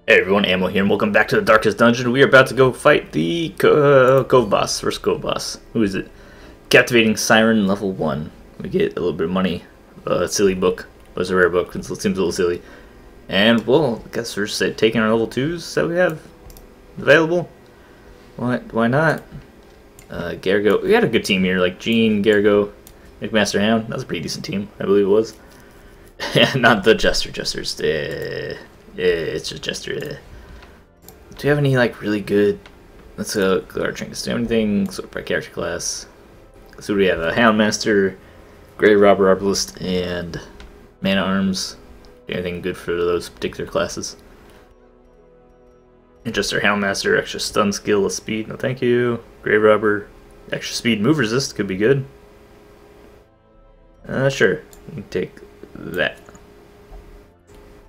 Hey everyone, Ammo here, and welcome back to the Darkest Dungeon. We are about to go fight the Cove Boss, first Cove Boss. Who is it? Captivating Siren, level 1. We get a little bit of money. Silly book. It was a rare book, it seems a little silly. And, well, I guess we're just taking our level 2s that we have available. Why not? Gargo. We had a good team here, like Gene, Gargo, McMaster Hound. That was a pretty decent team, I believe it was. Not the Jesters. It's just Jester. Do you have any like really good? Let's go our trinkets. Do you have anything sort of by character class? So we have a Houndmaster, Grave Robber, Arbalist, and Man at Arms. Anything good for those particular classes? And just our Houndmaster, extra stun skill, a speed. No, thank you. Grave Robber, extra speed, move resist could be good. Sure, you can take that.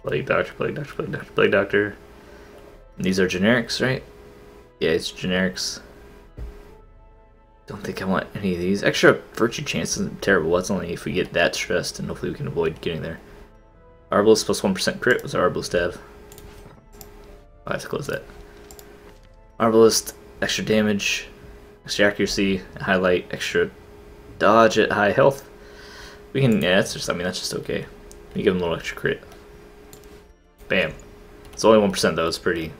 Plague Doctor. And these are generics, right? Yeah, it's generics. Don't think I want any of these. Extra virtue chance isn't terrible. That's only if we get that stressed, and hopefully we can avoid getting there. Arbalist plus 1% crit was our Arbalist have. I have to close that. Arbalist, extra damage, extra accuracy, highlight, extra dodge at high health. We can, yeah, that's just, I mean, that's just okay. We give him a little extra crit. Bam. It's only 1% though, it's pretty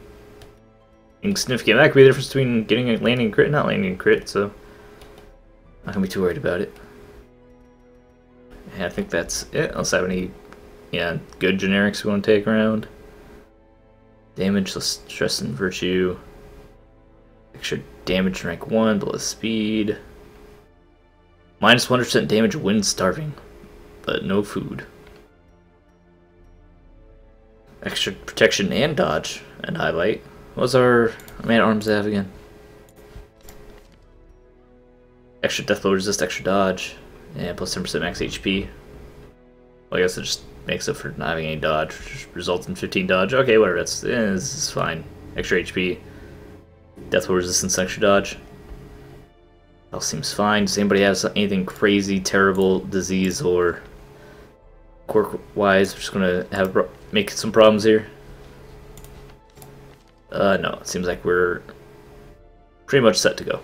insignificant. That could be the difference between getting a landing crit and not landing a crit, so not gonna be too worried about it. And I think that's it. Unless I have any good generics we want to take around. Damage, less stress and virtue. Extra damage rank 1, but less speed. Minus 100% damage when starving, but no food. Extra protection and dodge and highlight. What's our Man at Arms have again? Extra death blow resist, extra dodge, and plus 10% max HP. Well, I guess it just makes up for not having any dodge, which results in 15 dodge. Okay, whatever. This is fine. Extra HP, death blow resistance, extra dodge. All seems fine. Does anybody have anything crazy, terrible, disease, or quirk-wise? We're just gonna make some problems here. No, it seems like we're pretty much set to go.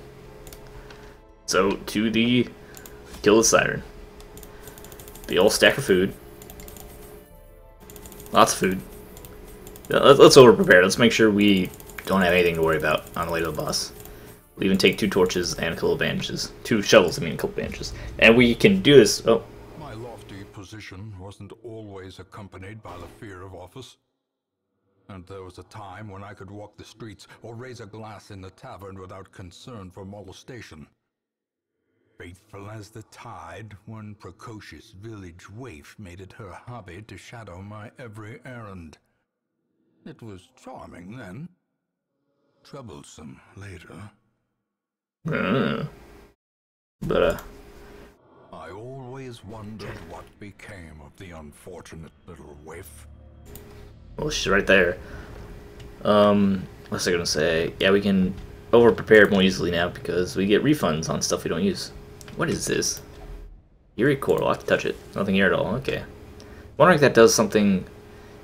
So, to the kill the Siren. The old stack of food. Lots of food. Let's over-prepare. Let's make sure we don't have anything to worry about on the way to the boss. We'll even take 2 torches and a couple of bandages. 2 shovels, I mean, a couple of bandages. And we can do this. Oh. My lofty position wasn't always accompanied by the fear of office. And there was a time when I could walk the streets or raise a glass in the tavern without concern for molestation. Faithful as the tide, one precocious village waif made it her hobby to shadow my every errand. It was charming then, troublesome later. But I always wondered what became of the unfortunate little waif. well, she's right there. What's I gonna say? Yeah, we can over-prepare more easily now because we get refunds on stuff we don't use. What is this? Eerie Coral. I have to touch it. Nothing here at all. Okay. Wondering if that does something.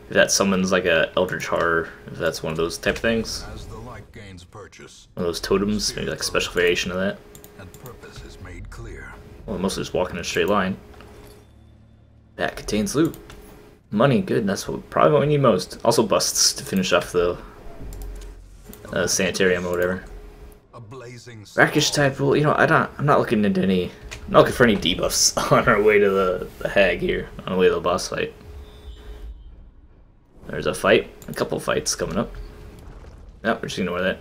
If that summons like a Eldritch Horror. If that's one of those type of things. As the light gains purchase, One of those totems. Maybe like a special variation of that. and purpose is made clear. Well, mostly just walking in a straight line. That contains loot. Money, good. That's probably what we need most. Also busts to finish off the sanitarium or whatever. A blazing Brackish type rule. You know, I'm not looking into any. I'm not looking for any debuffs on our way to the hag here. On the way to the boss fight. There's a fight. A couple fights coming up. Nope, we're just gonna ignore that.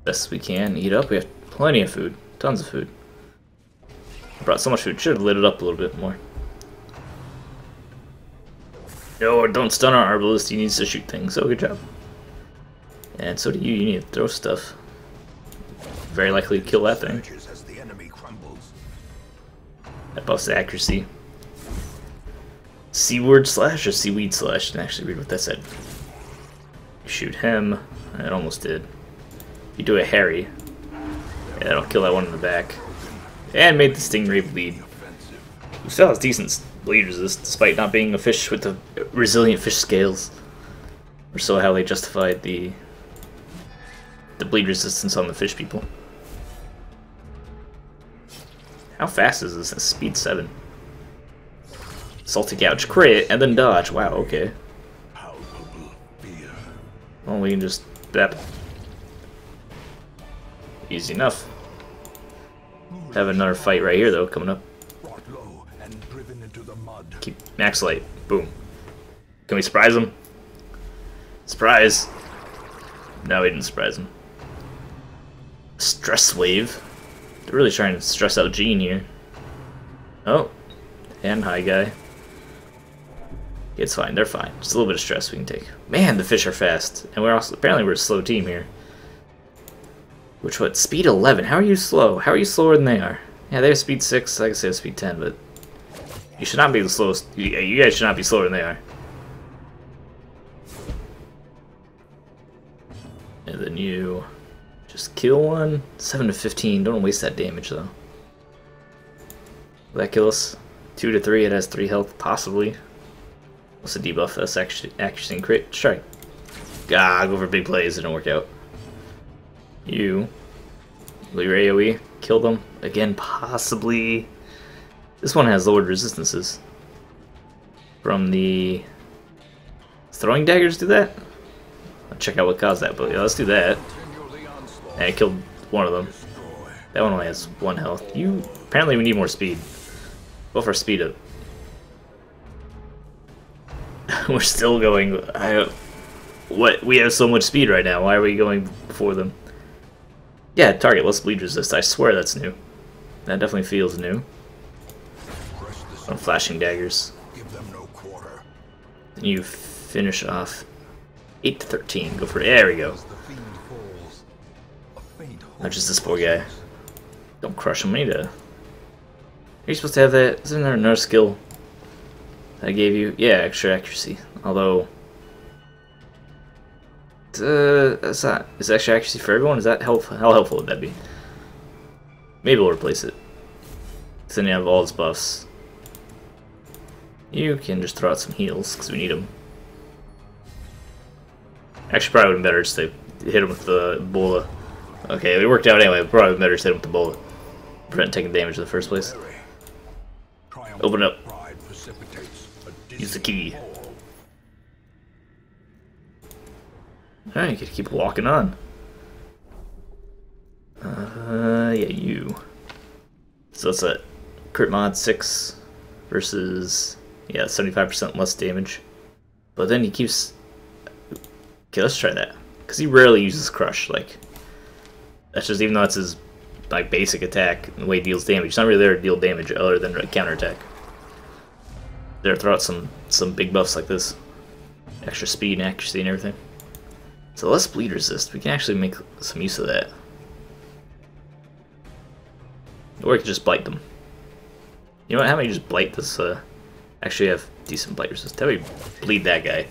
Best we can. Eat up. We have plenty of food. Tons of food. I brought so much food. Should have lit it up a little bit more. No, don't stun our Arbalist. He needs to shoot things. So good job. And so do you. You need to throw stuff. Very likely to kill that thing. That buffs the accuracy. Seaward slash or seaweed slash? Didn't actually read what that said. You shoot him. It almost did. You do a Harry. Yeah, that'll kill that one in the back. And made the Stingray bleed. He still has decent bleed resist, despite not being a fish with the resilient fish scales. Or so how they justified the bleed resistance on the fish people. How fast is this? Speed 7. Salty Gouge crit and then dodge. Wow, okay. Well, we can just that. Easy enough. Have another fight right here though coming up. Keep max light. Boom. Can we surprise him? Surprise! No, we didn't surprise him. Stress wave. They're really trying to stress out Gene here. Oh, and high guy. It's fine. They're fine. Just a little bit of stress we can take. Man, the fish are fast, and we're also apparently we're a slow team here. Which what? Speed 11. How are you slow? How are you slower than they are? Yeah, they have speed 6. I can say speed 10, but you should not be the slowest. You guys should not be slower than they are. And then you just kill one. 7 to 15. Don't waste that damage though. Will that kill us? 2 to 3. It has 3 health, possibly. What's the debuff? That's accuracy and crit. Strike. Ah, go for big plays. It didn't work out. You. Will your AoE kill them again? Possibly. This one has lowered resistances from the throwing daggers. Do that. I'll check out what caused that, but yeah, let's do that. And I killed one of them. That one only has 1 health. You apparently we need more speed. Go for speed up. We're still going. What? We have so much speed right now. Why are we going before them? Yeah, target. Let's bleed resist. I swear that's new. That definitely feels new. Some flashing daggers. Then you finish off 8 to 13. Go for it. There we go. Not just this poor guy. Don't crush him. Are you supposed to have that? Isn't there another skill that I gave you? Yeah, extra accuracy. Although, that's not. Is extra accuracy for everyone? Is that helpful? How helpful would that be? Maybe we'll replace it. Because then you have all his buffs. You can just throw out some heals because we need them. Actually, probably would have been better just to hit him with the Ebola. Okay, it worked out anyway. Probably would have been better to hit him with the Ebola. Prevent taking damage in the first place. Open up. Use the key. Alright, you gotta keep walking on. Yeah, you. So it's a crit mod 6 versus, yeah, 75% less damage. But then he keeps. Okay, let's try that. Because he rarely uses crush. Like, that's just, even though it's his like basic attack, the way he deals damage. It's not really there to deal damage other than a counterattack. There, throw out some big buffs like this. Extra speed and accuracy and everything. So let's bleed resist. We can actually make some use of that. Or we can just blight them. You know what? How about you just blight this? Actually have decent blight resist. How about we bleed that guy?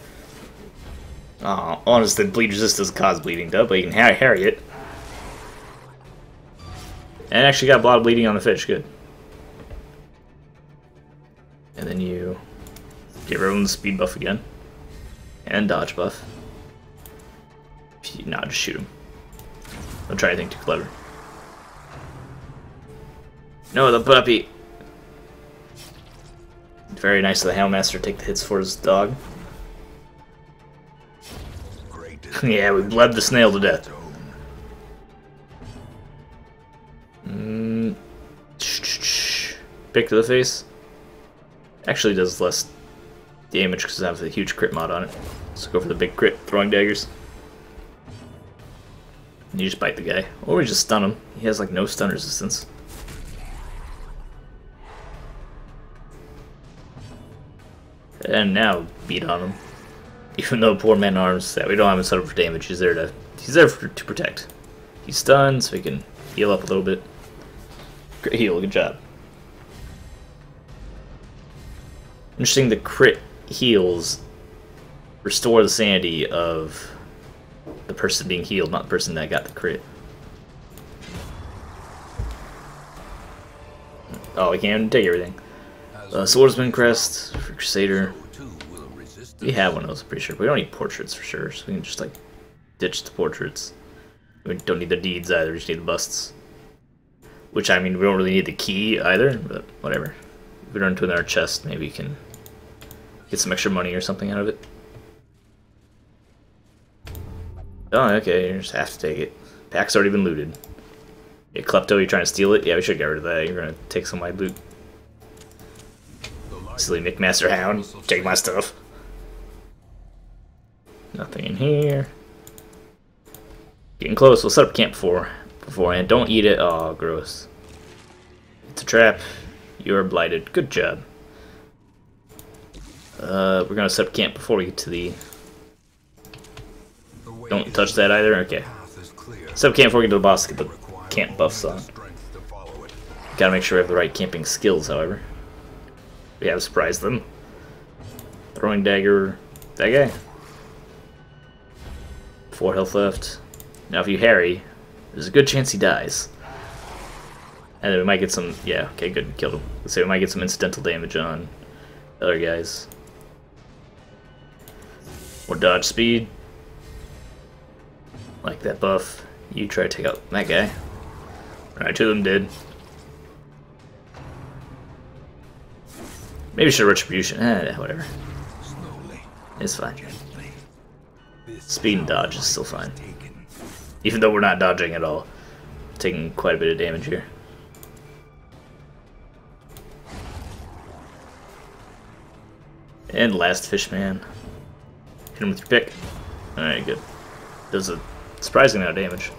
Oh, honestly, bleed resist doesn't cause bleeding, though, but you can harry it. And actually got a lot of bleeding on the fish. Good. And then you give everyone the speed buff again. And dodge buff. Nah, just shoot him. Don't try anything too clever. No, the puppy! Very nice of the Houndmaster to take the hits for his dog. Yeah, we bled the snail to death. Pick to the face. Actually does less damage because I have a huge crit mod on it. So go for the big crit throwing daggers. And you just bite the guy. Or we just stun him. He has like no stun resistance. And now beat on him. Even though poor Man-at-Arms that we don't have him set up for damage, he's there to protect. He's stunned, so he can heal up a little bit. Great heal, good job. Interesting, the crit heals restore the sanity of the person being healed, not the person that got the crit. Oh, we can't take everything. Swordsman Crest for Crusader. We have one of those, I'm pretty sure. But we don't need portraits for sure, so we can just like ditch the portraits. We don't need the deeds either, we just need the busts. Which, I mean, we don't really need the key either, but whatever. If we run into it in our chest, maybe we can get some extra money or something out of it. Oh, okay, you just have to take it. Pack's already been looted. Yeah, Klepto, you're trying to steal it? Yeah, we should get rid of that. You're gonna take some of my loot. Silly McMaster Hound, take my stuff. Nothing in here. Getting close. We'll set up camp beforehand. Don't eat it. Oh, gross. It's a trap. You're blighted. Good job. We're gonna set up camp before we get to the... Don't touch that either? Okay. Set up camp before we get to the boss to get the camp buffs on. Gotta make sure we have the right camping skills, however. We have surprised them. Throwing dagger. That guy. 4 health left. Now if you harry, there's a good chance he dies. And then we might get some... Yeah, okay, good. Killed him. Let's say we might get some incidental damage on other guys. More dodge speed. Like that buff. You try to take out that guy. Alright, 2 of them did. Maybe should retribution. Whatever. It's fine. Speed and dodge is still fine. Even though we're not dodging at all. Taking quite a bit of damage here. And last fishman. Hit him with your pick. Alright, good. Does a surprising amount of damage.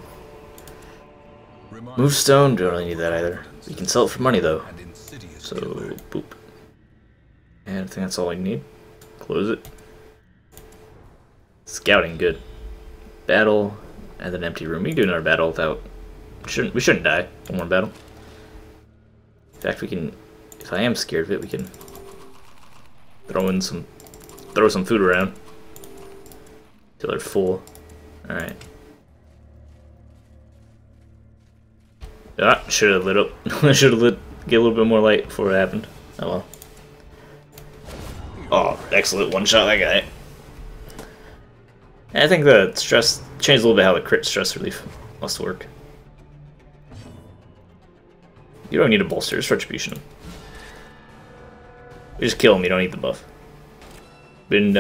Move stone, don't really need that either. We can sell it for money though. So, boop. And I think that's all I need. Close it. Scouting, good. Battle, and then empty room. We can do another battle without... We shouldn't die. One more battle. In fact, we can... If I am scared of it, we can throw some food around till they're full. Alright. Ah, should have lit up. Should have get a little bit more light before it happened. Oh well. Oh, excellent. One shot that guy. And I think the stress changed a little bit how the crit stress relief must work. You don't need a bolster, just retribution. We just kill him, you don't need the buff. Been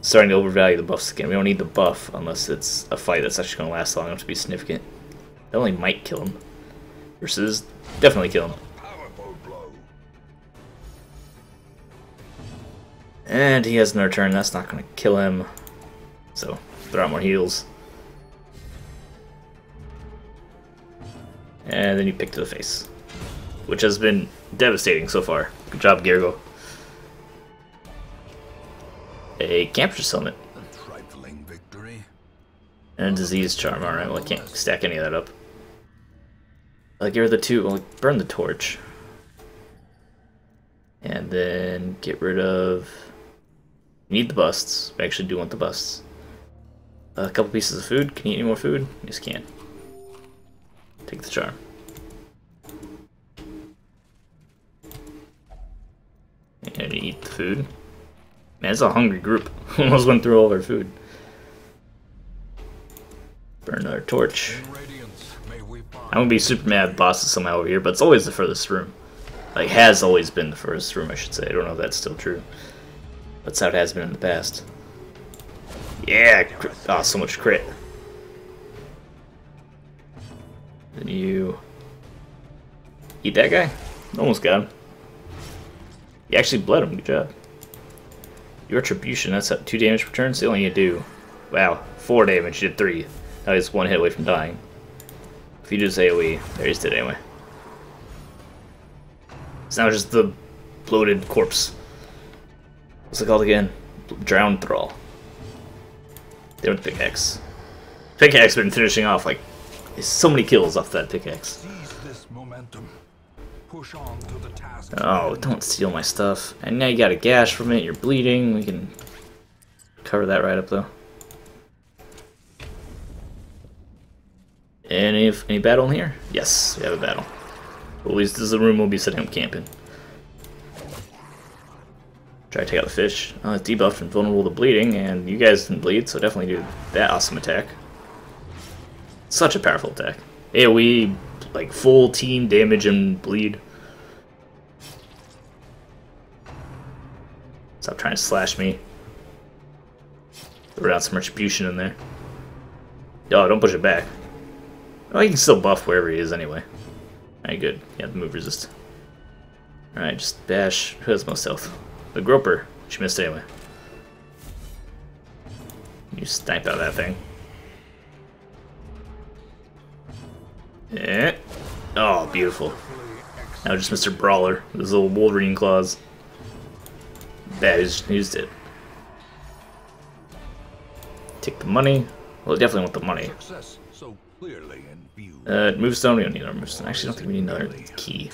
starting to overvalue the buffs again. We don't need the buff unless it's a fight that's actually going to last long enough to be significant. That only might kill him. Versus definitely kill him. And he has another turn, that's not going to kill him. So, throw out more heals. And then you pick to the face. Which has been devastating so far. Good job, Gergo. A camper's helmet. And a disease charm. Alright, well I can't stack any of that up. I'll get rid of the 2. Well, burn the torch. And then get rid of... You need the busts. I actually do want the busts. A couple pieces of food. Can you eat any more food? Yes, can. Take the charm. And you eat the food. Man, it's a hungry group. Almost went through all of our food. Burn another torch. I'm gonna be super mad at bosses somehow over here, but it's always the furthest room. Like, has always been the furthest room, I should say. I don't know if that's still true. That's how it has been in the past. Yeah! Oh, so much crit. Then you... Eat that guy? Almost got him. You actually bled him, good job. Your attribution, that's 2 damage per turn, so you only need to do... Wow, 4 damage, you did 3. Now he's 1 hit away from dying. If you just AoE, there he's dead anyway. It's now just the bloated corpse. What's it called again? Drowned Thrall. They went pickaxe. Pickaxe been finishing off like so many kills off that pickaxe. Oh, don't steal my stuff. And now you got a gash from it, you're bleeding. We can cover that right up though. Any battle in here? Yes, we have a battle. At least this is the room we'll be setting up camping. Try to take out the fish. Oh, it's debuffed and vulnerable to bleeding, and you guys can bleed, so definitely do that awesome attack. Such a powerful attack. AoE, like full team damage and bleed. Stop trying to slash me. Throw down some retribution in there. Oh, don't push it back. Oh, he can still buff wherever he is anyway. Alright, good. Yeah, the move resist. Alright, just bash. Who has most health? The Groper. She missed anyway. You snipe out that thing. Yeah. Oh, beautiful. Now just Mr. Brawler with his little Wolverine claws. Bad, he's dead. Take the money. Well, definitely want the money. Movestone, we don't need another movestone. Actually, I don't think we need another key.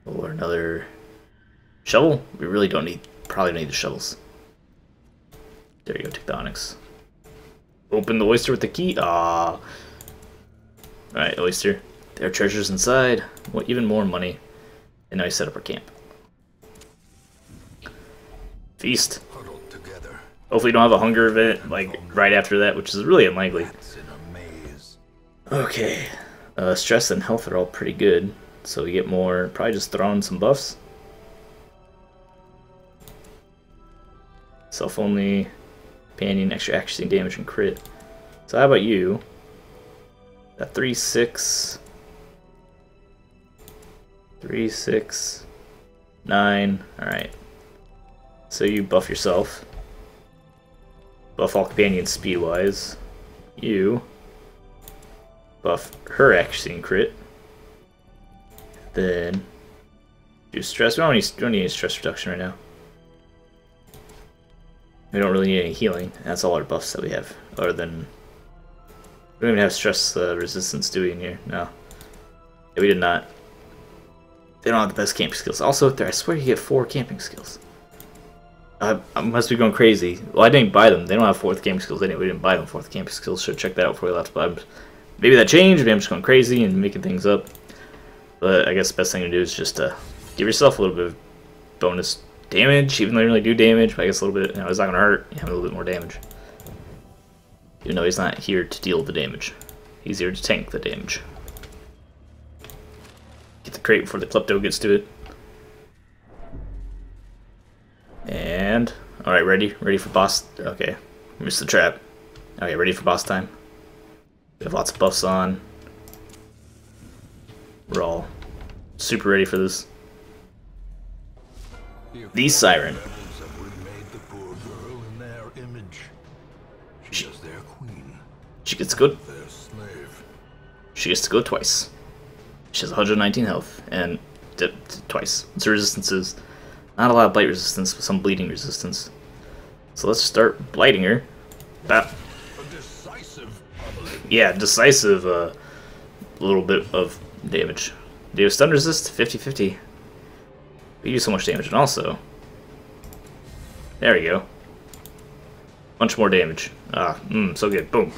Or another shovel? We really don't need, probably don't need the shovels. There you go, take the onyx. Open the oyster with the key. Ah. Alright, oyster. There are treasures inside. Well, even more money. And now we set up our camp. Feast. Hopefully you don't have a hunger event like right after that, which is really unlikely. Okay. Stress and health are all pretty good. So we get more, probably just throw in some buffs. Self-only, companion, extra accuracy, damage, and crit. So how about you? Got 3, 6, 3, 6, 9. Alright. So you buff yourself. Buff all companions speed-wise. You buff her accuracy and crit. Then do stress. We don't need any stress reduction right now. We don't really need any healing. That's all our buffs that we have. Other than we don't even have stress resistance, do we, in here? No. Yeah, we did not. They don't have the best camping skills. Also, there, I swear you get 4 camping skills. I must be going crazy. Well, I didn't buy them. They don't have 4th camping skills anyway. We didn't buy them 4th camping skills. Should check that out before we left. But maybe that changed. Maybe I'm just going crazy and making things up. But I guess the best thing to do is just give yourself a little bit of bonus damage, even though you really do damage. But I guess a little bit, you know, it's not going to hurt. You have a little bit more damage. Even though he's not here to deal the damage. He's here to tank the damage. Get the crate before the Klepto gets to it. And, alright, ready? Ready for boss? Okay, missed the trap. Okay, ready for boss time? We have lots of buffs on. We're all super ready for this. The Siren. She gets to go. She gets to go twice. She has 119 health and twice. Its resistance is not a lot of blight resistance, but some bleeding resistance. So let's start blighting her. Yeah, decisive. A little bit of damage. Do you have stun resist? 50-50. We do so much damage, and also, there we go. Bunch more damage. Ah, so good. Boom.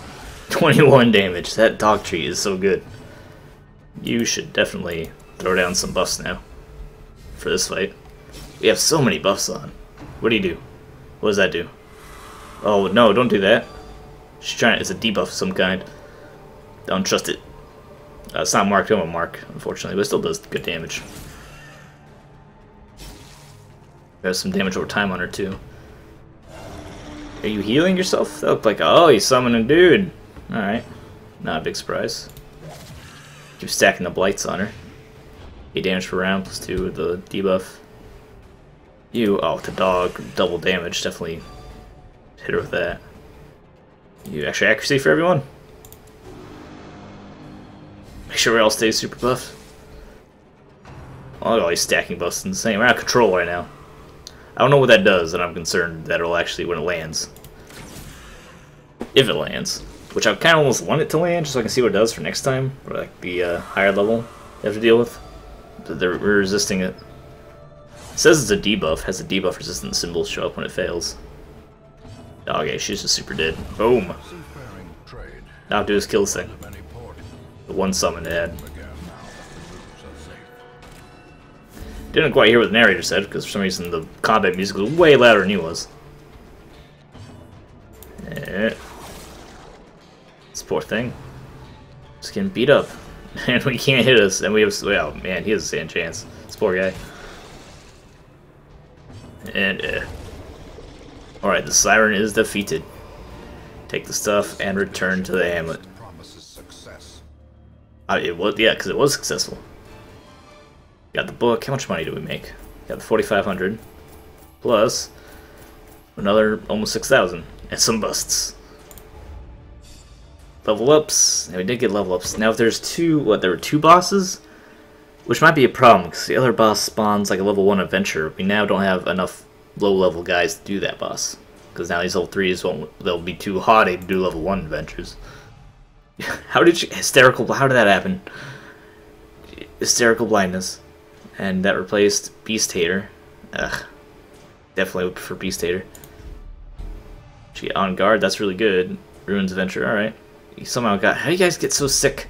21 damage. That dog treat is so good. You should definitely throw down some buffs now for this fight. We have so many buffs on. What do you do? What does that do? Oh no, don't do that. She's trying. It's a debuff of some kind. Don't trust it. It's not marked on a mark, unfortunately, but it still does good damage. There's some damage over time on her too. Are you healing yourself? That looked like, oh, he's summoning a dude. Alright. Not a big surprise. Keep stacking the blights on her. 8 damage per round, +2 with the debuff. You, oh, with the dog, double damage. Definitely hit her with that. You extra accuracy for everyone. Make sure we all stay super buff. Oh, all these stacking buffs insane. We're out of control right now. I don't know what that does, and I'm concerned that it'll actually, when it lands. If it lands. Which I kind of almost want it to land, just so I can see what it does for next time. Or like the higher level you have to deal with. But we're resisting it. It says it's a debuff, has a debuff resistance symbol show up when it fails. Oh, okay, she's just super dead. Boom! Now do is kill this thing. The one summon it had. Didn't quite hear what the narrator said, because for some reason the combat music was way louder than he was. This poor thing. Just getting beat up. And we can't hit us, and we have... Well, man, he has a sand chance. This poor guy. And, Alright, the Siren is defeated. Take the stuff and return to the hamlet. It was, yeah, because it was successful. Got the book. How much money do we make? Got the 4,500 plus another almost 6,000 and some busts. Level ups. And we did get level ups. Now, if there's two, there were two bosses, which might be a problem because the other boss spawns like a level 1 adventure. We now don't have enough low-level guys to do that boss because now these level 3s they'll be too haughty to do level 1 adventures. How did you hysterical? How did that happen? Hysterical blindness, and that replaced Beast Hater. Ugh, definitely would prefer Beast Hater. She on guard. That's really good. Ruins Adventure. All right. You somehow got. How do you guys get so sick?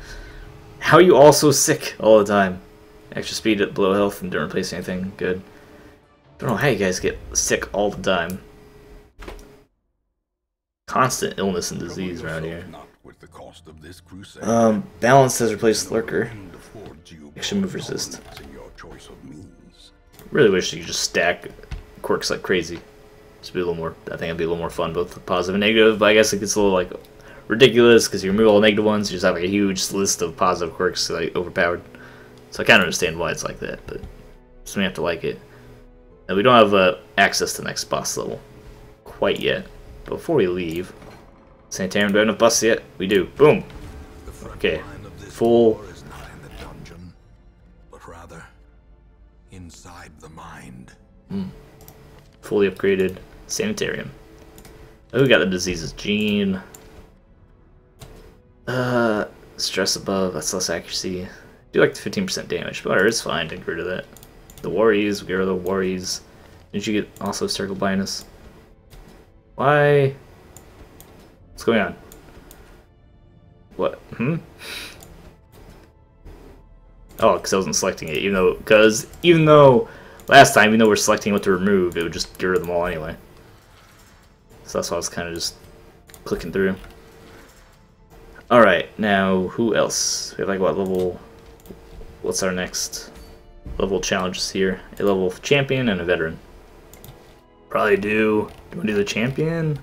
How are you all so sick all the time? Extra speed at below health and don't replace anything. Good. Don't know how you guys get sick all the time. Constant illness and disease around here. Balance has replaced Lurker. Action move resist. Really wish you could just stack quirks like crazy. Just be a little more. I think it'd be a little more fun, both positive and negative. But I guess it gets a little like ridiculous because you remove all the negative ones. You just have like a huge list of positive quirks like overpowered. So I kind of understand why it's like that, but just we have to like it. And we don't have access to the next boss level quite yet. But before we leave, Sanitarium, do I have enough busts yet? We do. Boom. Okay. Full. But rather inside the mind. Fully upgraded Sanitarium. Oh, we got the diseases. Gene. Stress above. That's less accuracy. Do like the 15% damage, but whatever, it's fine. Get rid of that. The worries. We get rid of the worries. Didn't you get also circle blindness? Why? What's going on? What? Oh, because I wasn't selecting it, even though last time, even though we're selecting what to remove, it would just get rid of them all anyway. So that's why I was kind of just clicking through. Alright, now who else? We have like what level? What's our next level challenges here? A level champion and a veteran. Probably do we want to do the champion? Do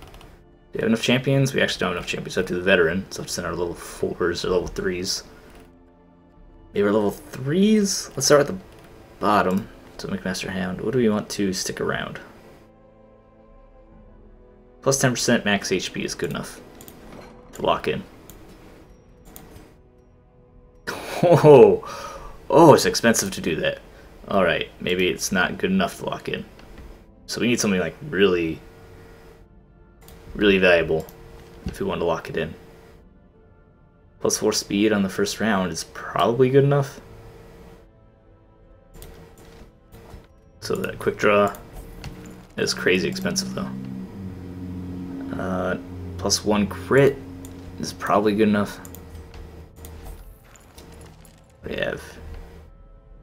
we have enough champions? We actually don't have enough champions. So I have to do the veteran. So it's in our level 4s or level 3s. Maybe we're level 3s? Let's start at the bottom. So McMaster Hound. What do we want to stick around? Plus 10% max HP is good enough to lock in. Oh, it's expensive to do that. Alright, maybe it's not good enough to lock in. So we need something like really, really valuable if we want to lock it in. Plus 4 speed on the first round is probably good enough. So that quick draw is crazy expensive though. Plus 1 crit is probably good enough. We have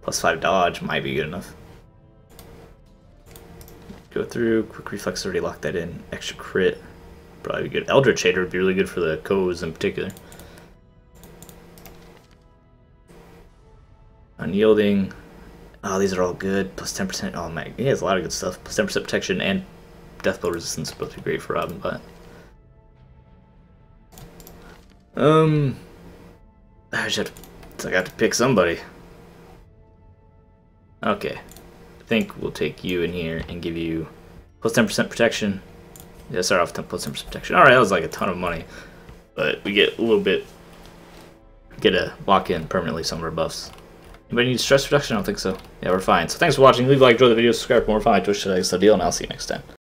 plus 5 dodge might be good enough. Go through, quick reflex already locked that in. Extra crit, probably be good. Eldritch Shader would be really good for the Ko's in particular. Unyielding. Oh, these are all good. Plus 10%. Oh man, he has a lot of good stuff. Plus 10% protection and death blow resistance both be great for Robin, but I got to pick somebody. Okay. I think we'll take you in here and give you plus 10% protection. Yeah, start off with plus 10% protection. Alright, that was like a ton of money. But we get a little bit, get a lock in permanently some of our buffs. Anybody need stress reduction? I don't think so. Yeah, we're fine. So thanks for watching. Leave a like, enjoy the video, subscribe for more. Find my Twitch today. It's the deal, and I'll see you next time.